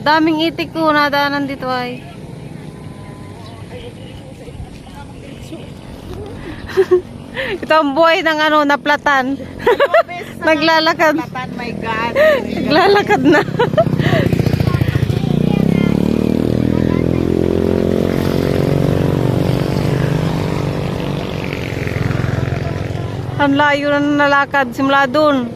Daming itik ko nadaanan dito ay. Ito ang buhay ng ano, naplatan. Naglalakad. My God. Naglalakad na. Ang layo na nalakad simula dun.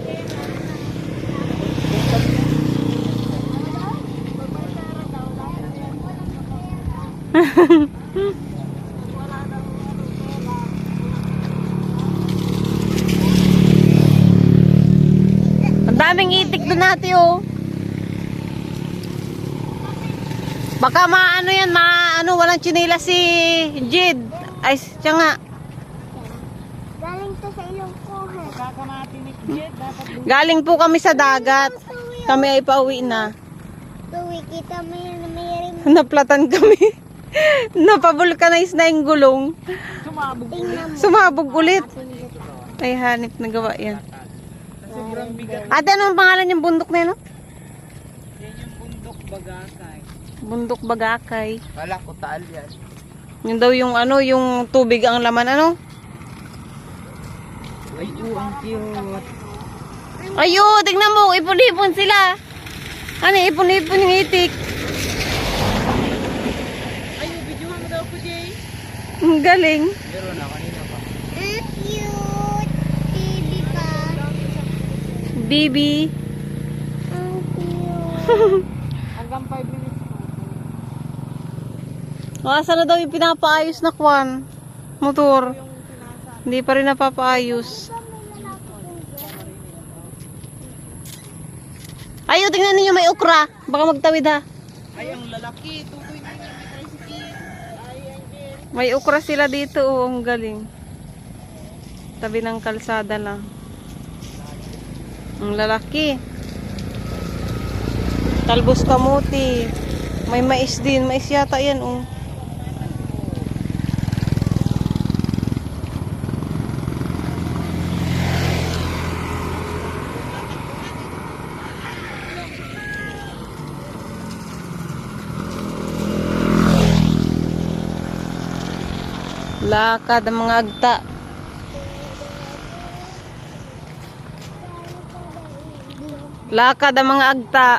Ang daming itik doon natin oh. Baka maano yan, maano walang tsinila si Jid. Ay, siya nga. Galing to sa ilong ko. Galing po kami sa dagat. Kami ay pauwi na. Tuwi kita may rin. Naplatan kami. Napavulcanize na yung gulong. Sumabog ulit. Ay, hanip na gawa yan. Ate, anong pangalan yung bundok na yun? No? Yan yung bundok Bagakay. Bundok Bagakay. Wala ko taal yan. Yun daw yung ano, yung tubig ang laman, ano? Ay, ang cute. Ayo, tignan mo, ipon-ipon sila. Ano, ipon-ipon yung itik. Ay, videohan mo daw ko, Jay. Ang galing. Pero na, kanina pa. Cute. Baby pa. Bibi. Ang cute. Hanggang 5 minutes. Asa na daw yung pinapaayos na kwan? Motor. Hindi pa rin napapaayos. Ayo, tingnan ninyo may okra. Baka magtawid ha. Ay, ang lalaki. Tukoy na niya. May tricycle. Ay, Angel. May okra sila dito. Oh, ang galing. Tabi ng kalsada lang. Ang lalaki. Talbos kamuti. May mais din. Mais yata yan oh. Lakad ang mga agta. Lakad ang mga agta.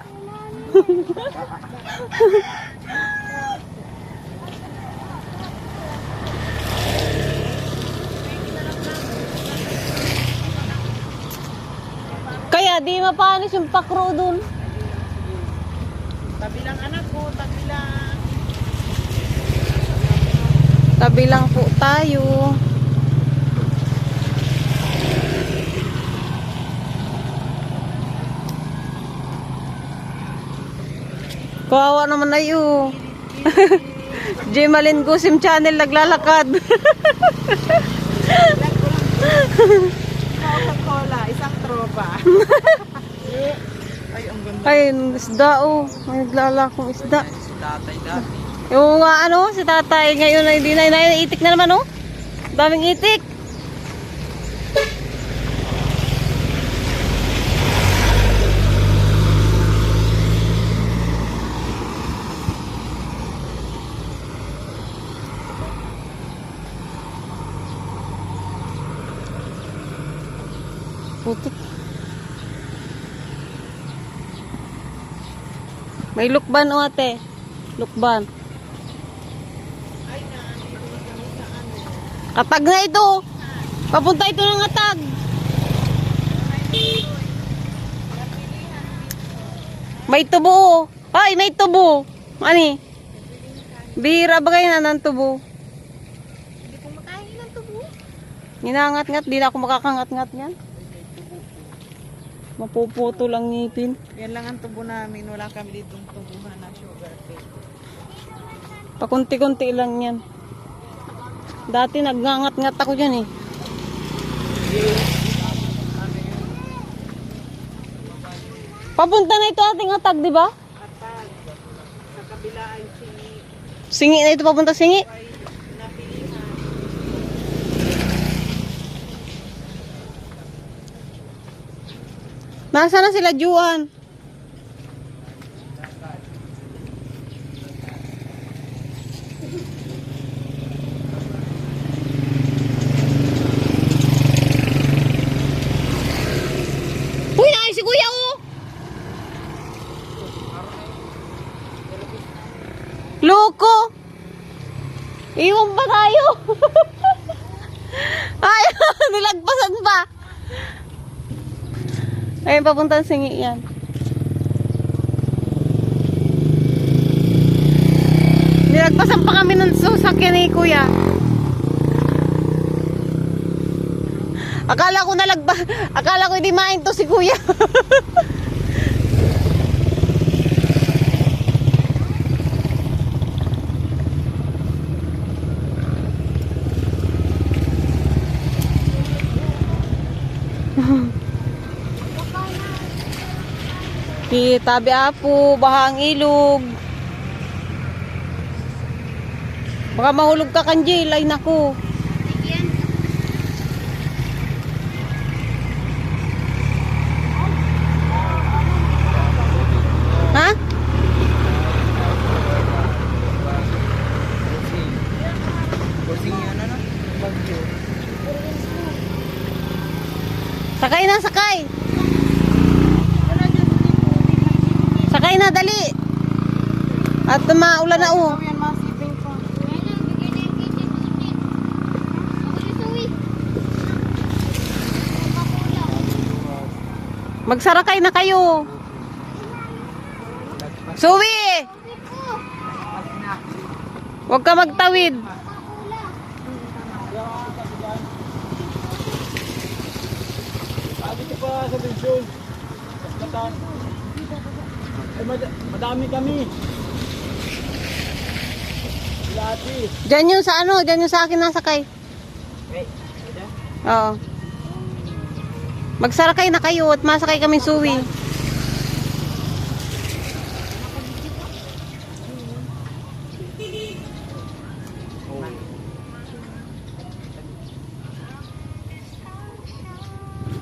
Kaya di mapanis yung pakro dun. Tabi lang anak ko. Tabi lang. Tabi lang po tayo. Kawawa naman na yun. Jemalyn Gusim Channel naglalakad. Coca-Cola. Isang tropa. Ay, ang ganda. Ay, isda oh. May naglalakong isda. Si tatay dati. Yung ano, si tatay ngayon ay hindi na itik na naman oh. Daming itik. Putik. May lukban o ate. Lukban. Katag na ito. Papunta ito ng Atag. May tubo. Ay, may tubo. Ani? Bira ba kayo na ng tubo? Hindi ko makain ng tubo. Ninangat-ngat. Di na ako makakangat-ngat yan. Mapuputo lang ngipin. Yan lang ang tubo namin. Wala kami ditong tubuhan na sugar cane. Pakunti-kunti lang yan. Dati nagngangat-ngat ako dyan eh. Papunta na ito ating Atag, di ba? Atag. Sa kabila ay singi. Singi na ito, papunta Singi. Napilihan. Nasaan na sila Juan? Loko! Iwan pa tayo! Ay, nilagpasan pa! Ayun, papunta sa singi yan. Nilagpasan pa kami ng sasakyan ni Kuya. Akala ko hindi main to si Kuya. Tabi apo, bahang ilog. Baka mahulog ka Kanjil, ay naku. Ha? Sakay na, sakay. Sakay na, dali. At maulan na Yan, masiping pa. Magsarakay na kayo. Suwi! Huwag ka magtawid. Dito pa sa pensyon. Kaskatan. Ay, madami kami. Lati. Diyan yung sa ano, diyan yung sa akin nasakay. Oo. Magsarakay na kayo at masakay kaming suwi.